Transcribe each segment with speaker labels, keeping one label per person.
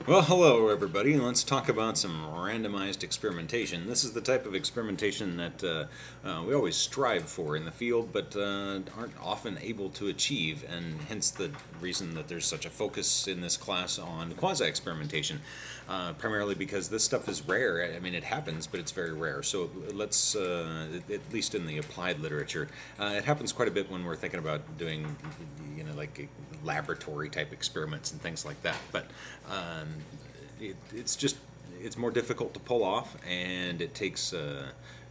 Speaker 1: Well, hello everybody. Let's talk about some randomized experimentation. This is the type of experimentation that we always strive for in the field, but aren't often able to achieve, and hence the reason that there's such a focus in this class on quasi-experimentation, primarily because this stuff is rare. I mean, it happens, but it's very rare. So let's, at least in the applied literature, it happens quite a bit when we're thinking about doing, like laboratory type experiments and things like that. But it's more difficult to pull off, and it takes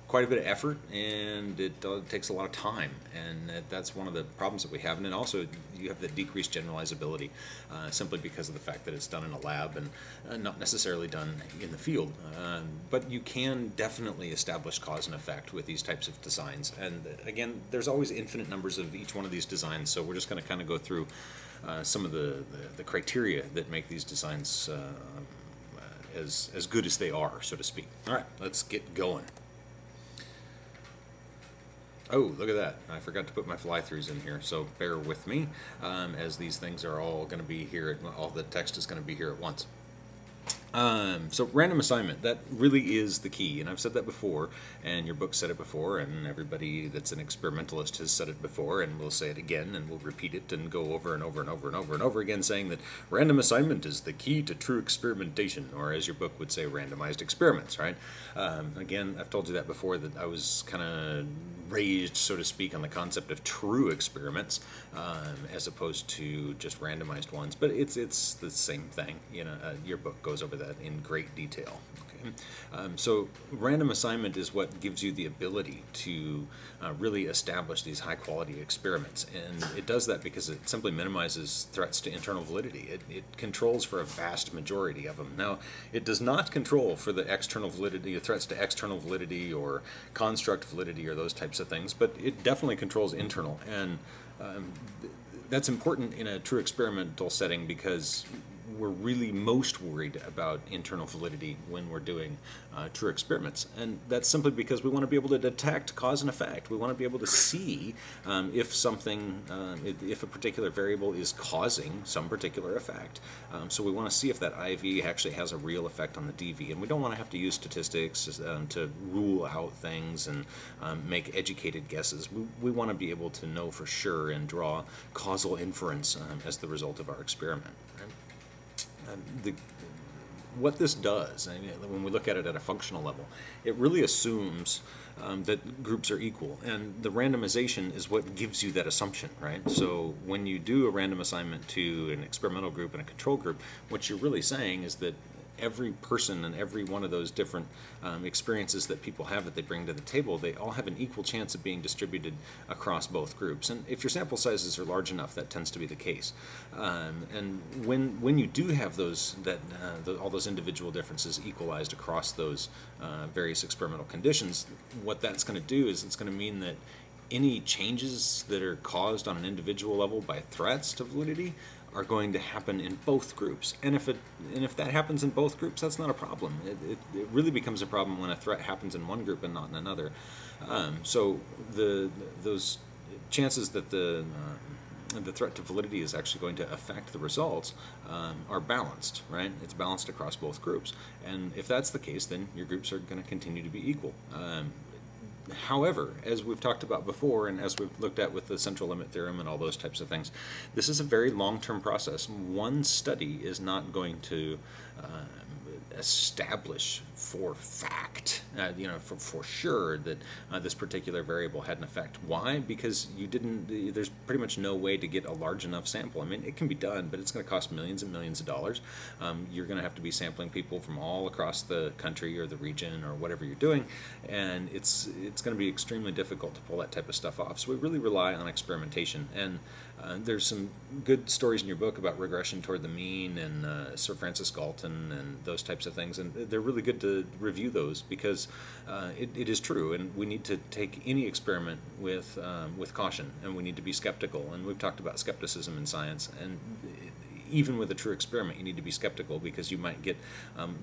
Speaker 1: quite a bit of effort, and it takes a lot of time, and that's one of the problems that we have. And then also you have the decreased generalizability, simply because of the fact that it's done in a lab and not necessarily done in the field. But you can definitely establish cause and effect with these types of designs. And again, there's always infinite numbers of each one of these designs, so we're just going to kind of go through some of the criteria that make these designs as good as they are, so to speak. All right, let's get going. Oh, look at that. I forgot to put my fly-throughs in here, so bear with me, as these things are all going to be here, all the text is going to be here at once. So random assignment, that really is the key, and I've said that before, and your book said it before, and everybody that's an experimentalist has said it before, and we'll say it again, and we'll repeat it and go over and over and over and over and over again, saying that random assignment is the key to true experimentation, or as your book would say, randomized experiments, right? Again, I've told you that before, that I was kind of raised, so to speak, on the concept of true experiments, as opposed to just randomized ones, but it's the same thing. Your book goes over that in great detail. Okay? So random assignment is what gives you the ability to really establish these high quality experiments, and it does that because it simply minimizes threats to internal validity. It controls for a vast majority of them. Now, it does not control for the external validity, threats to external validity or construct validity or those types of things, but it definitely controls internal, and that's important in a true experimental setting because we're really most worried about internal validity when we're doing true experiments. And that's simply because we want to be able to detect cause and effect. We want to be able to see if something, if a particular variable is causing some particular effect. So we want to see if that IV actually has a real effect on the DV. And we don't want to have to use statistics to rule out things and make educated guesses. We want to be able to know for sure and draw causal inference as the result of our experiment. Right? What this does, when we look at it at a functional level, it really assumes that groups are equal, and the randomization is what gives you that assumption, right? So when you do a random assignment to an experimental group and a control group, what you're really saying is that every person and every one of those different experiences that people have that they bring to the table, they all have an equal chance of being distributed across both groups. And if your sample sizes are large enough, that tends to be the case. And when you do have those, all those individual differences equalized across those various experimental conditions, what that's going to do is it's going to mean that any changes that are caused on an individual level by threats to validity are going to happen in both groups. And if that happens in both groups, that's not a problem. It really becomes a problem when a threat happens in one group and not in another. So those chances that the threat to validity is actually going to affect the results are balanced, right? It's balanced across both groups. And if that's the case, then your groups are going to continue to be equal. However, as we've talked about before, and as we've looked at with the central limit theorem and all those types of things, this is a very long-term process. One study is not going to establish for fact, for sure that this particular variable had an effect. Why? Because there's pretty much no way to get a large enough sample. I mean, it can be done, but it's going to cost millions and millions of dollars. You're going to have to be sampling people from all across the country or the region or whatever you're doing, and it's going to be extremely difficult to pull that type of stuff off. So we really rely on experimentation, and there's some good stories in your book about regression toward the mean and Sir Francis Galton and those types of things, and they're really good to review those because it is true, and we need to take any experiment with caution, and we need to be skeptical, and we've talked about skepticism in science, and even with a true experiment, you need to be skeptical because you might get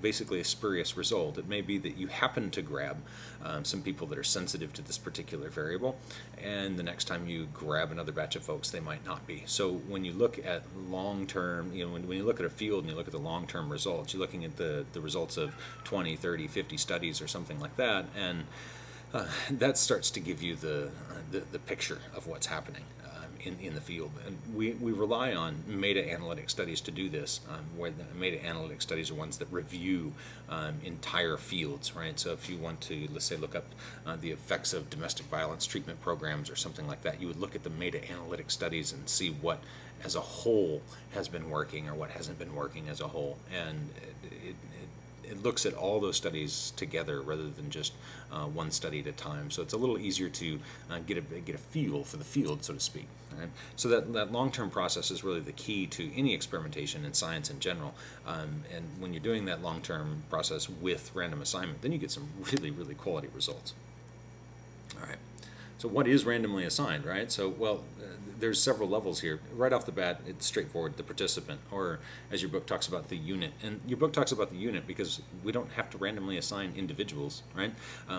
Speaker 1: basically a spurious result. It may be that you happen to grab some people that are sensitive to this particular variable, and the next time you grab another batch of folks, they might not be. So when you look at long-term, when you look at a field and you look at the long-term results, you're looking at the results of 20, 30, 50 studies or something like that, and that starts to give you the picture of what's happening in the field. And we rely on meta-analytic studies to do this, where the meta-analytic studies are ones that review entire fields, right? So if you want to, let's say, look up the effects of domestic violence treatment programs or something like that, you would look at the meta-analytic studies and see what as a whole has been working or what hasn't been working as a whole. And it looks at all those studies together rather than just one study at a time. So it's a little easier to get a feel for the field, so to speak. Right? So that long-term process is really the key to any experimentation in science in general. And when you're doing that long-term process with random assignment, then you get some really, really quality results. All right. So what is randomly assigned, right? So, well, there's several levels here. Right off the bat, it's straightforward, the participant, or as your book talks about, the unit. And your book talks about the unit because we don't have to randomly assign individuals, right?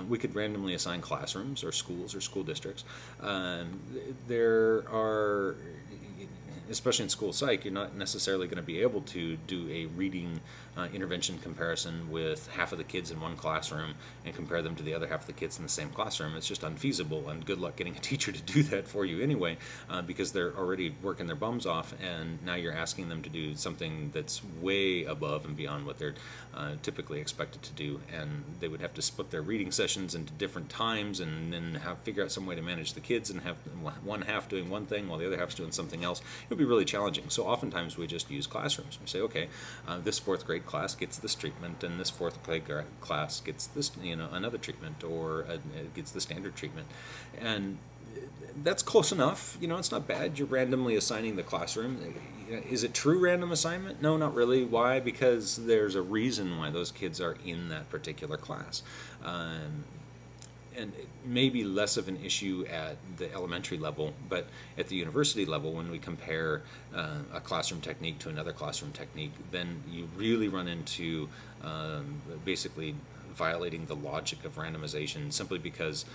Speaker 1: We could randomly assign classrooms or schools or school districts. There are, especially in school psych, you're not necessarily going to be able to do a reading intervention comparison with half of the kids in one classroom and compare them to the other half of the kids in the same classroom. It's just unfeasible, and good luck getting a teacher to do that for you anyway, because they're already working their bums off, and now you're asking them to do something that's way above and beyond what they're typically expected to do, and they would have to split their reading sessions into different times and then figure out some way to manage the kids and have one half doing one thing while the other half's doing something else. It would be really challenging. So oftentimes we just use classrooms. We say, okay, this fourth grade class gets this treatment, and this fourth grade class gets this, another treatment, or gets the standard treatment, and that's close enough. It's not bad. You're randomly assigning the classroom. Is it true random assignment? No, not really. Why? Because there's a reason why those kids are in that particular class. And it may be less of an issue at the elementary level, but at the university level, when we compare a classroom technique to another classroom technique, then you really run into basically violating the logic of randomization, simply because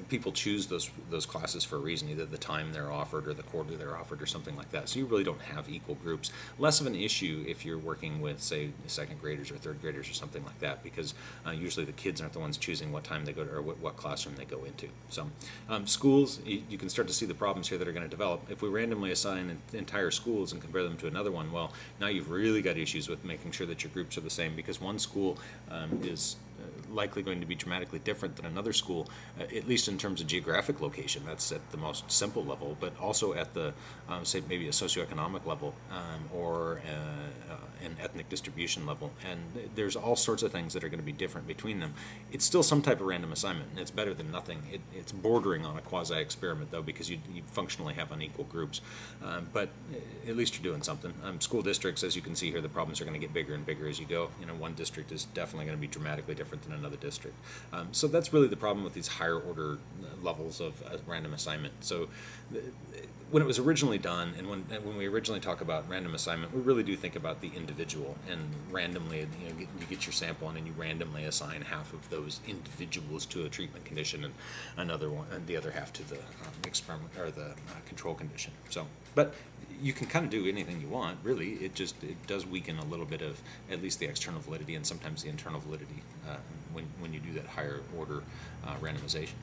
Speaker 1: people choose those classes for a reason, either the time they're offered or the quarter they're offered or something like that. So you really don't have equal groups. Less of an issue if you're working with, say, second graders or third graders or something like that, because usually the kids aren't the ones choosing what time they go to, or what classroom they go into. So schools, you can start to see the problems here that are going to develop. If we randomly assign entire schools and compare them to another one, well, now you've really got issues with making sure that your groups are the same, because one school is likely going to be dramatically different than another school, at least in terms of geographic location. That's at the most simple level, but also at the, say, maybe a socioeconomic level, or an ethnic distribution level. And there's all sorts of things that are going to be different between them. It's still some type of random assignment, and it's better than nothing. It's bordering on a quasi-experiment, though, because you functionally have unequal groups. But at least you're doing something. School districts, as you can see here, the problems are going to get bigger and bigger as you go. One district is definitely going to be dramatically different than another district. So that's really the problem with these higher order levels of random assignment. So when it was originally done, and when we originally talk about random assignment, we really do think about the individual, and randomly, you get your sample and then you randomly assign half of those individuals to a treatment condition and another one, and the other half to the experiment or the control condition. So, but you can kind of do anything you want, really. It does weaken a little bit of at least the external validity and sometimes the internal validity when you do that higher order randomization.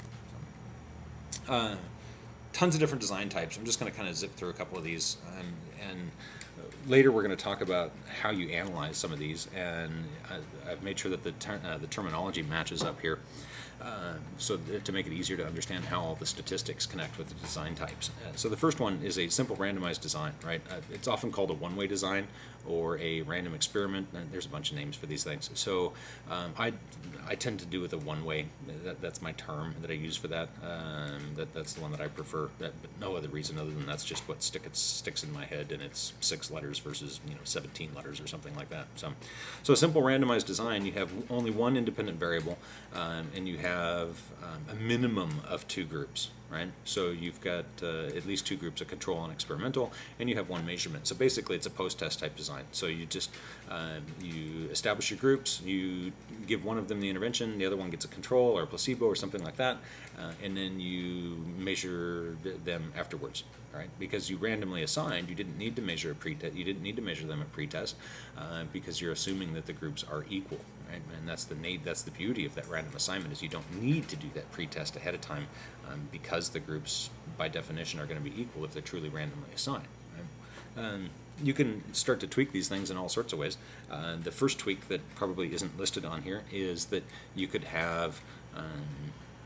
Speaker 1: Tons of different design types. I'm just going to kind of zip through a couple of these, and later we're going to talk about how you analyze some of these, and I've made sure that the terminology matches up here, so to make it easier to understand how all the statistics connect with the design types. So the first one is a simple randomized design, right? It's often called a one-way design or a random experiment. There's a bunch of names for these things. So I tend to do with a one-way. That's my term that I use for that. That's the one that I prefer. But no other reason other than that's just what sticks in my head, and it's 6 letters versus 17 letters or something like that. So a simple randomized design, you have only one independent variable, and you have have a minimum of 2 groups, right? So you've got at least 2 groups of control and experimental, and you have 1 measurement. So basically it's a post-test type design. So you just, you establish your groups, you give one of them the intervention, the other one gets a control or a placebo or something like that, and then you measure them afterwards. Right? Because you randomly assigned, you didn't need to measure a pretest. You didn't need to measure them at pretest because you're assuming that the groups are equal. Right? And that's the beauty of that random assignment, is you don't need to do that pretest ahead of time because the groups, by definition, are going to be equal if they're truly randomly assigned. Right? You can start to tweak these things in all sorts of ways. The first tweak that probably isn't listed on here is that you could have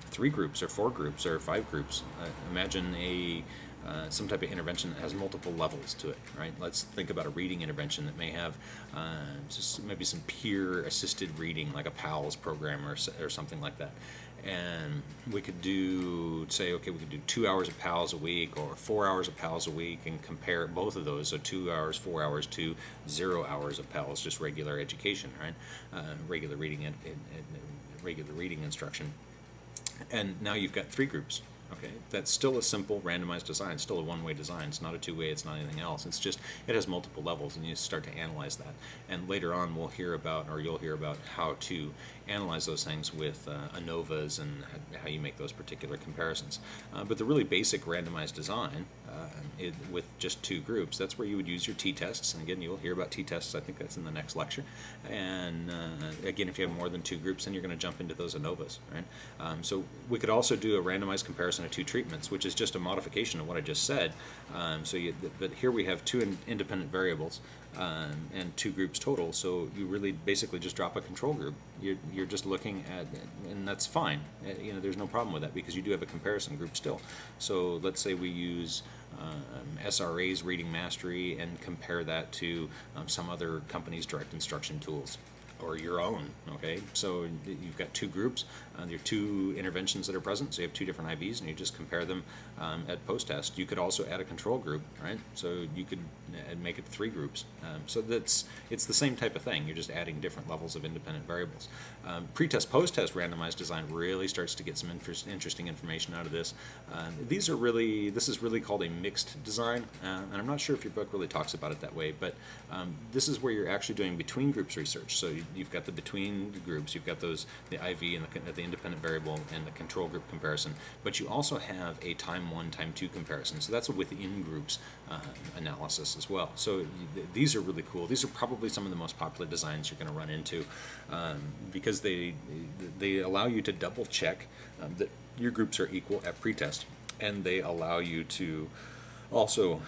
Speaker 1: 3 groups or 4 groups or 5 groups. Imagine some type of intervention that has multiple levels to it, right? Let's think about a reading intervention that may have maybe some peer-assisted reading, like a PALS program or something like that. And we could say, okay, we could do 2 hours of PALS a week or 4 hours of PALS a week and compare both of those, so 2 hours, 4 hours to 0 hours of PALS, just regular education, right? Regular reading instruction. And now you've got 3 groups. Okay, that's still a simple randomized design, still a one-way design. It's not a two-way, it's not anything else. It's just, it has multiple levels, and you start to analyze that. And later on we'll hear about, or you'll hear about, how to analyze those things with ANOVAs and how you make those particular comparisons. But the really basic randomized design with just 2 groups, that's where you would use your t-tests. And again, you'll hear about t-tests, I think that's in the next lecture. And again, if you have more than 2 groups, then you're going to jump into those ANOVAs, right? So we could also do a randomized comparison of 2 treatments, which is just a modification of what I just said. But here we have 2 independent variables and 2 groups total, so you really basically just drop a control group. You're just looking at, and that's fine. You know, there's no problem with that because you do have a comparison group still. So let's say we use SRA's reading mastery and compare that to some other company's direct instruction tools, or your own. Okay, so you've got 2 groups, there are 2 interventions that are present, so you have 2 different IVs, and you just compare them at post-test. You could also add a control group, right? So you could make it 3 groups. So it's the same type of thing. You're just adding different levels of independent variables. Pre-test, post-test randomized design really starts to get some interesting information out of this. This is really called a mixed design, and I'm not sure if your book really talks about it that way, but this is where you're actually doing between groups research. So you've got the between groups, you've got the IV and the independent variable and the control group comparison, but you also have a time 1, time 2 comparison. So that's a within groups analysis as well. So these are really cool. These are probably some of the most popular designs you're going to run into because they allow you to double check that your groups are equal at pretest, and they allow you to also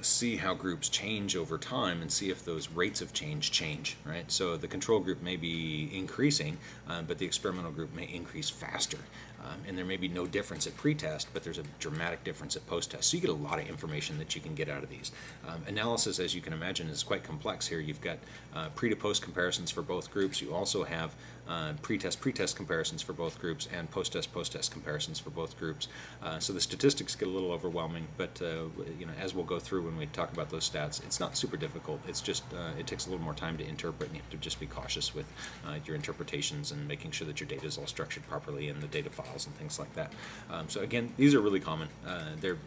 Speaker 1: see how groups change over time and see if those rates of change, right? So the control group may be increasing, but the experimental group may increase faster. And there may be no difference at pretest, but there's a dramatic difference at post-test. So you get a lot of information that you can get out of these. Analysis, as you can imagine, is quite complex here. You've got pre to post comparisons for both groups. You also have pretest comparisons for both groups, and post-test comparisons for both groups. So the statistics get a little overwhelming, but you know, as we'll go through when we talk about those stats, it's not super difficult. It's just it takes a little more time to interpret, and you have to just be cautious with your interpretations and making sure that your data is all structured properly in the data files and things like that. So again, these are really common. They're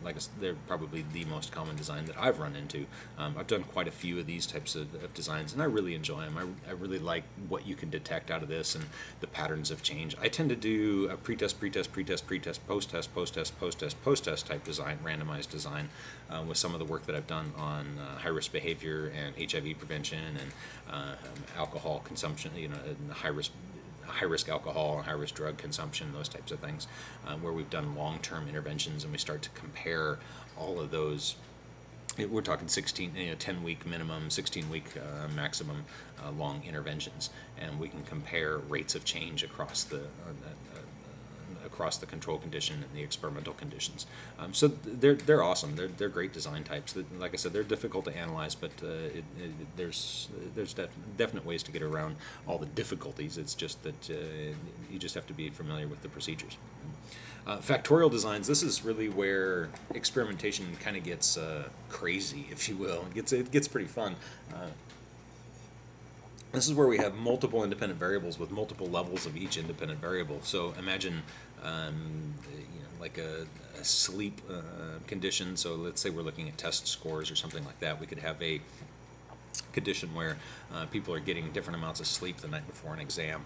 Speaker 1: probably the most common design that I've run into. I've done quite a few of these types of designs, and I really enjoy them. I really like what you can detect out of this and the patterns of change. I tend to do a pretest, post-test type design, randomized design, with some of the work that I've done on high-risk behavior and HIV prevention and alcohol consumption, you know, high-risk alcohol and high-risk drug consumption, those types of things, where we've done long-term interventions and we start to compare all of those. We're talking 10-week minimum, 16-week maximum long interventions, and we can compare rates of change across the control condition and the experimental conditions. So they're awesome. They're great design types. Like I said, they're difficult to analyze, but there's definite ways to get around all the difficulties. It's just that you just have to be familiar with the procedures. Factorial designs, this is really where experimentation kind of gets crazy, if you will. It gets pretty fun. This is where we have multiple independent variables with multiple levels of each independent variable. So imagine like a sleep condition. So let's say we're looking at test scores or something like that. We could have a condition where people are getting different amounts of sleep the night before an exam.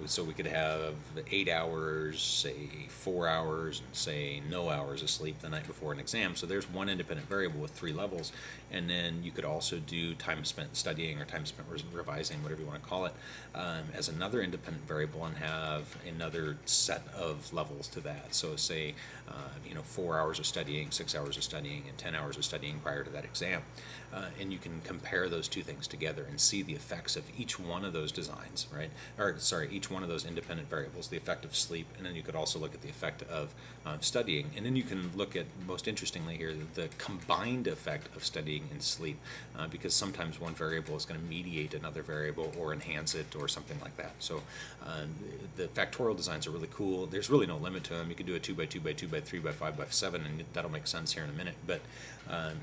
Speaker 1: So we could have 8 hours, say 4 hours, and say no hours of sleep the night before an exam. So there's one independent variable with 3 levels. And then you could also do time spent studying or time spent revising, whatever you want to call it, as another independent variable, and have another set of levels to that. So say 4 hours of studying, 6 hours of studying, and 10 hours of studying prior to that exam. And you can compare those two things together and see the effects of each one of those designs, right? Or sorry, each one of those independent variables, the effect of sleep, and then you could also look at the effect of studying. And then you can look at, most interestingly here, the combined effect of studying and sleep, because sometimes one variable is going to mediate another variable or enhance it or something like that. So the factorial designs are really cool. There's really no limit to them. You can do a 2 by 2 by 2 by 3 by 5 by 7, and that'll make sense here in a minute, but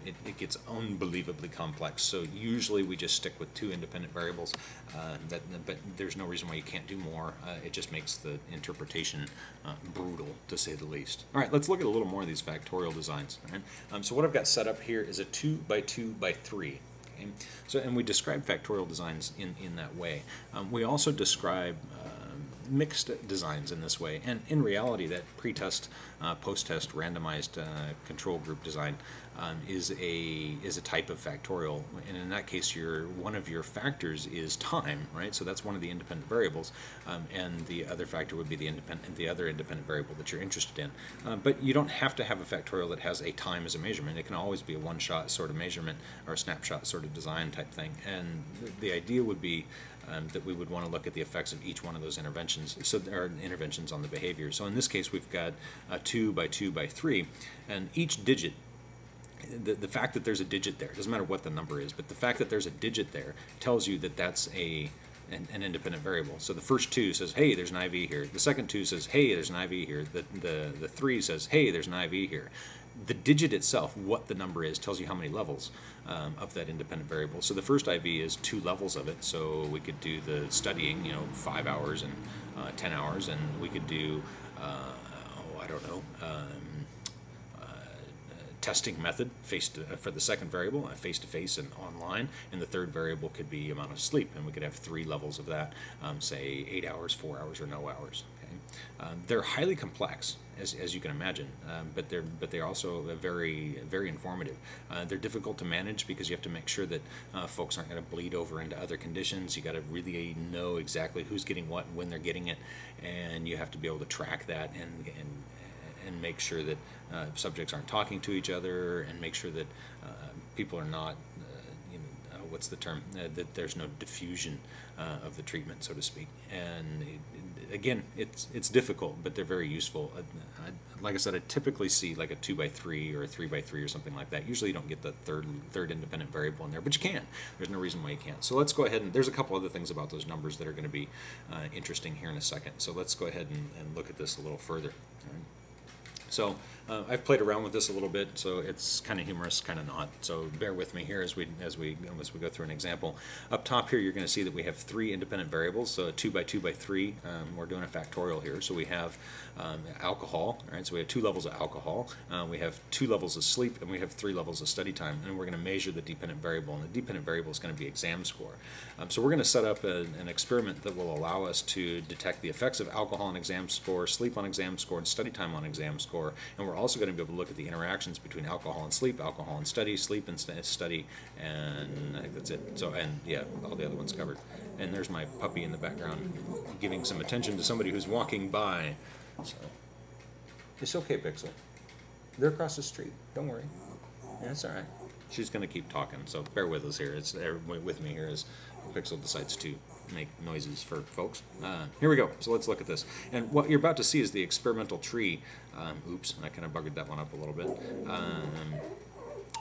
Speaker 1: it gets unbelievably complex. So usually we just stick with 2 independent variables, but there's no reason why you can't do more. It just makes the interpretation brutal, to say the least. All right, let's look at a little more of these factorial designs. All right? So what I've got set up here is a 2 by 2 by 3. Okay? So, and we describe factorial designs in that way. We also describe mixed designs in this way, and in reality that pre-test, post-test randomized control group design is a type of factorial, and in that case one of your factors is time, right? So that's one of the independent variables, and the other factor would be the other independent variable that you're interested in. But you don't have to have a factorial that has a time as a measurement. It can always be a one-shot sort of measurement or a snapshot sort of design type thing, and the idea would be that we would want to look at the effects of each one of those interventions. So there are interventions on the behavior. So in this case, we've got a 2 by 2 by 3, and each digit, the fact that there's a digit there, it doesn't matter what the number is, but the fact that there's a digit there tells you that that's an independent variable. So the first 2 says, hey, there's an IV here. The second 2 says, hey, there's an IV here. The 3 says, hey, there's an IV here. The digit itself, what the number is, tells you how many levels of that independent variable. So the first IV is 2 levels of it. So we could do the studying, 5 hours and 10 hours, and we could do, I don't know, testing method for the second variable, face-to-face and online, and the third variable could be amount of sleep, and we could have 3 levels of that, say 8 hours, 4 hours, or no hours. Okay? They're highly complex, as you can imagine, but they're also very, very informative. They're difficult to manage because you have to make sure that folks aren't going to bleed over into other conditions. You got to really know exactly who's getting what and when they're getting it, and you have to be able to track that and make sure that subjects aren't talking to each other, and make sure that people are not, what's the term, that there's no diffusion of the treatment, so to speak. And again, it's difficult, but they're very useful. Like I said, I typically see like a 2 by 3 or a 3 by 3 or something like that. Usually you don't get the third independent variable in there, but you can. There's no reason why you can't. So let's go ahead, and there's a couple other things about those numbers that are going to be interesting here in a second. So let's go ahead and look at this a little further. All right. So I've played around with this a little bit, so it's kind of humorous, kind of not. So bear with me here as we go through an example. Up top here, you're going to see that we have 3 independent variables. So a 2 by 2 by 3. We're doing a factorial here. So we have alcohol. Right. So we have 2 levels of alcohol. We have 2 levels of sleep, and we have 3 levels of study time. And we're going to measure the dependent variable, and the dependent variable is going to be exam score. So we're going to set up an experiment that will allow us to detect the effects of alcohol on exam score, sleep on exam score, and study time on exam score. And we're also going to be able to look at the interactions between alcohol and sleep, alcohol and study, sleep and study, and I think that's it. So, and yeah, all the other ones covered. And there's my puppy in the background giving some attention to somebody who's walking by. So, it's okay, Pixel. They're across the street. Don't worry. Yeah, it's all right. She's going to keep talking, so bear with us here. It's with me here as Pixel decides to make noises for folks. Here we go. So let's look at this. And what you're about to see is the experimental tree. Oops, I kind of buggered that one up a little bit.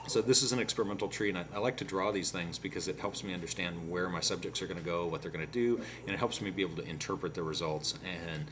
Speaker 1: So this is an experimental tree, and I like to draw these things because it helps me understand where my subjects are going to go, what they're going to do, and it helps me be able to interpret the results and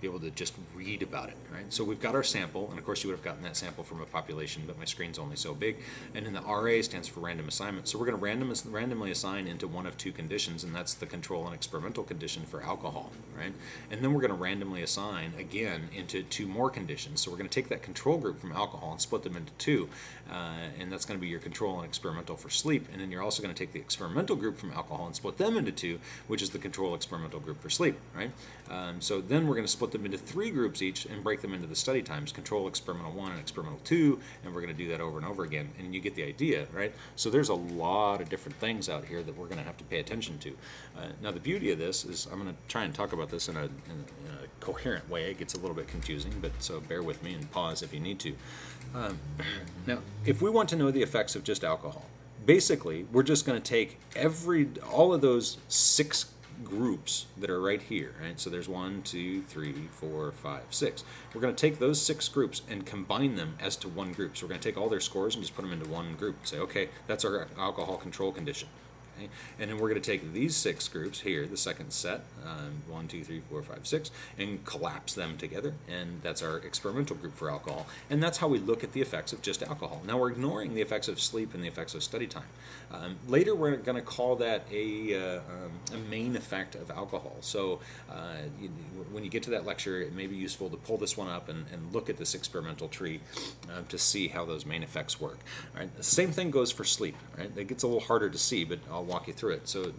Speaker 1: be able to just read about it, right? So we've got our sample, and of course you would have gotten that sample from a population, but my screen's only so big. And then the RA stands for random assignment. So we're going to randomly assign into one of two conditions, and that's the control and experimental condition for alcohol, right? And then we're going to randomly assign again into two more conditions. So we're going to take that control group from alcohol and split them into two, and that's going to be your control and experimental for sleep. And then you're also going to take the experimental group from alcohol and split them into two, which is the control experimental group for sleep, right? So then we're going to split them into three groups each and break them into the study times, control experimental 1 and experimental 2, and we're going to do that over and over again, and you get the idea, right? So there's a lot of different things out here that we're going to have to pay attention to. Now the beauty of this is I'm going to try and talk about this in a coherent way. It gets a little bit confusing, but so bear with me and pause if you need to. Now, if we want to know the effects of just alcohol, basically we're just going to take all of those 6 groups that are right here, right? So there's 1, 2, 3, 4, 5, 6. We're going to take those 6 groups and combine them as to one group. So we're going to take all their scores and just put them into one group and say, okay, that's our alcohol control condition. Okay? And then we're going to take these 6 groups here, the second set, 1, 2, 3, 4, 5, 6, and collapse them together, and that's our experimental group for alcohol. And that's how we look at the effects of just alcohol. Now we're ignoring the effects of sleep and the effects of study time. Later we're going to call that a main effect of alcohol. So when you get to that lecture, it may be useful to pull this one up and look at this experimental tree to see how those main effects work. Right? The same thing goes for sleep. Right? It gets a little harder to see, but I'll walk you through it. So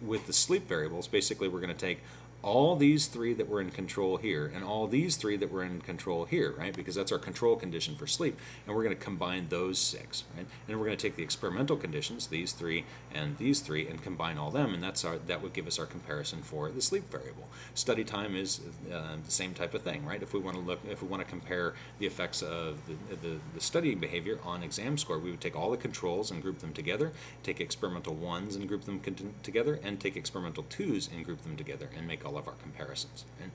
Speaker 1: with the sleep variables, basically we're going to take all these 3 that were in control here and all these 3 that were in control here, right? Because that's our control condition for sleep, and we're going to combine those 6, right? And we're going to take the experimental conditions, these 3 and these 3, and combine all them, and that would give us our comparison for the sleep variable. Study time is the same type of thing, right? If we want to compare the effects of the studying behavior on exam score, we would take all the controls and group them together, take experimental 1s and group them together, and take experimental 2s and group them together, and make all of our comparisons. Right?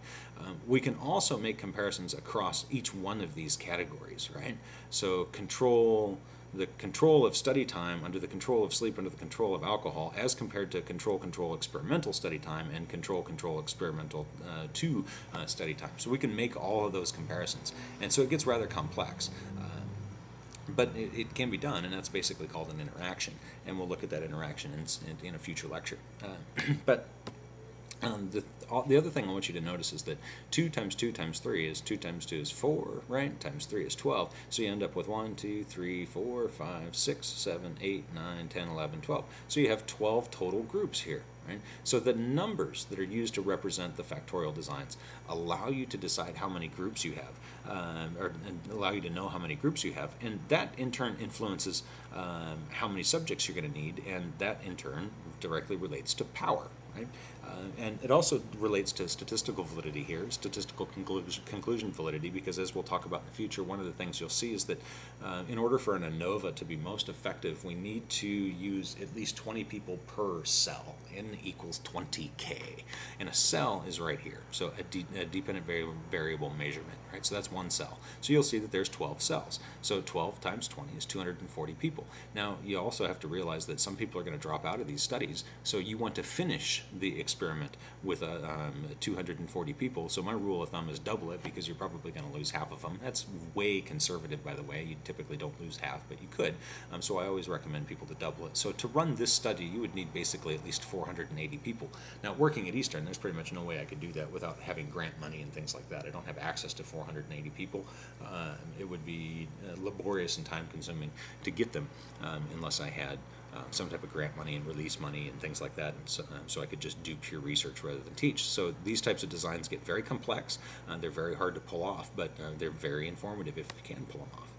Speaker 1: We can also make comparisons across each one of these categories, right? So the control of study time under the control of sleep under the control of alcohol as compared to control experimental study time and control experimental 2 study time. So we can make all of those comparisons. And so it gets rather complex. But it can be done, and that's basically called an interaction. And we'll look at that interaction in a future lecture. The other thing I want you to notice is that 2 times 2 times 3 is 2 times 2 is 4, right? Times 3 is 12. So you end up with 1, 2, 3, 4, 5, 6, 7, 8, 9, 10, 11, 12. So you have 12 total groups here, right? So the numbers that are used to represent the factorial designs allow you to decide how many groups you have, or allow you to know how many groups you have, and that in turn influences how many subjects you're going to need, and that in turn directly relates to power. Right? And it also relates to statistical validity here, statistical conclusion validity, because as we'll talk about in the future, one of the things you'll see is that in order for an ANOVA to be most effective, we need to use at least 20 people per cell. N equals 20K. And a cell is right here, so a dependent variable measurement, right? So that's one cell. So you'll see that there's 12 cells. So 12 times 20 is 240 people. Now, you also have to realize that some people are going to drop out of these studies, so you want to finish the experiment with 240 people. So my rule of thumb is double it, because you're probably going to lose half of them. That's way conservative, by the way. You typically don't lose half, but you could. So I always recommend people to double it. So to run this study, you would need basically at least 480 people. Now, working at Eastern, there's pretty much no way I could do that without having grant money and things like that. I don't have access to 480 people. It would be laborious and time-consuming to get them unless I had some type of grant money and release money and things like that, and so I could just do pure research rather than teach. So these types of designs get very complex. They're very hard to pull off, but they're very informative if you can pull them off.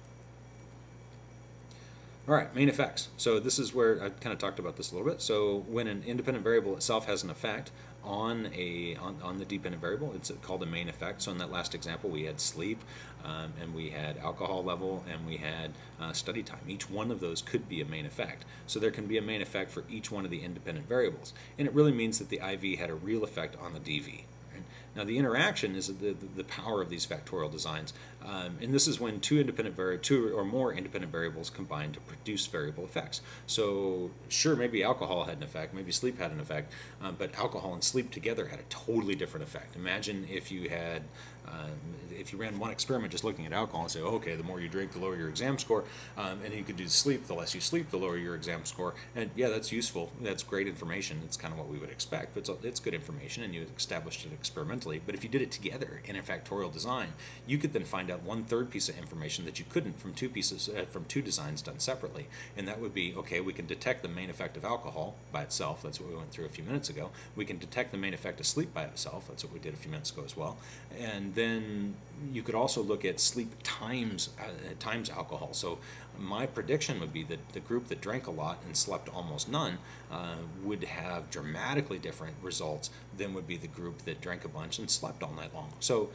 Speaker 1: All right, main effects. So this is where I kind of talked about this a little bit. So when an independent variable itself has an effect on the dependent variable, it's called a main effect. So in that last example, we had sleep, and we had alcohol level, and we had study time. Each one of those could be a main effect. So there can be a main effect for each one of the independent variables. And it really means that the IV had a real effect on the DV. Now the interaction is the power of these factorial designs, and this is when two or more independent variables combine to produce variable effects. So sure, maybe alcohol had an effect, maybe sleep had an effect, but alcohol and sleep together had a totally different effect. Imagine if you had if you ran one experiment just looking at alcohol and say, oh, okay, the more you drink, the lower your exam score, and you could do sleep, the less you sleep, the lower your exam score. And yeah, that's useful. That's great information. It's kind of what we would expect, but it's good information, and you established it experimentally. But if you did it together in a factorial design, you could then find out 1/3 piece of information that you couldn't from two designs done separately. And that would be, okay, we can detect the main effect of alcohol by itself. That's what we went through a few minutes ago. We can detect the main effect of sleep by itself. That's what we did a few minutes ago as well. And then you could also look at sleep times alcohol. So my prediction would be that the group that drank a lot and slept almost none would have dramatically different results than would be the group that drank a bunch and slept all night long. So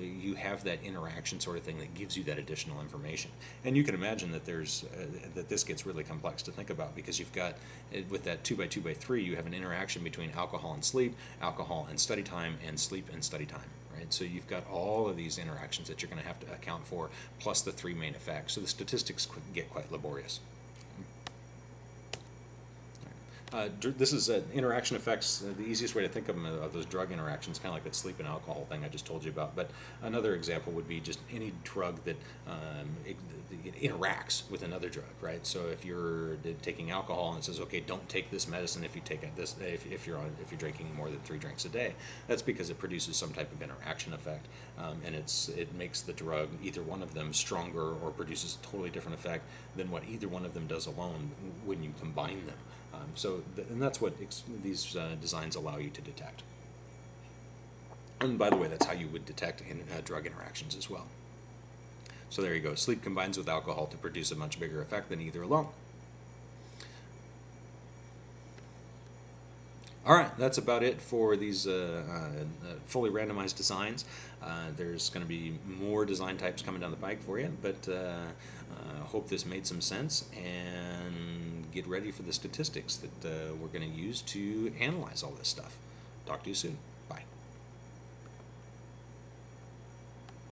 Speaker 1: you have that interaction sort of thing that gives you that additional information. And you can imagine that that this gets really complex to think about, because you've got, with that 2x2x3, you have an interaction between alcohol and sleep, alcohol and study time, and sleep and study time. Right? So you've got all of these interactions that you're going to have to account for, plus the three main effects. So the statistics get quite laborious. This is interaction effects. The easiest way to think of them are those drug interactions, kind of like that sleep and alcohol thing I just told you about. But another example would be just any drug that it interacts with another drug, right? So if you're taking alcohol and it says, okay, don't take this medicine if you take this, if you're drinking more than 3 drinks a day, that's because it produces some type of interaction effect, and it makes the drug, either one of them, stronger or produces a totally different effect than what either one of them does alone when you combine them. And that's what these designs allow you to detect. And by the way, that's how you would detect drug interactions as well. So there you go. Sleep combines with alcohol to produce a much bigger effect than either alone. All right, that's about it for these fully randomized designs. There's going to be more design types coming down the pike for you, but hope this made some sense, and get ready for the statistics that we're going to use to analyze all this stuff. Talk to you soon.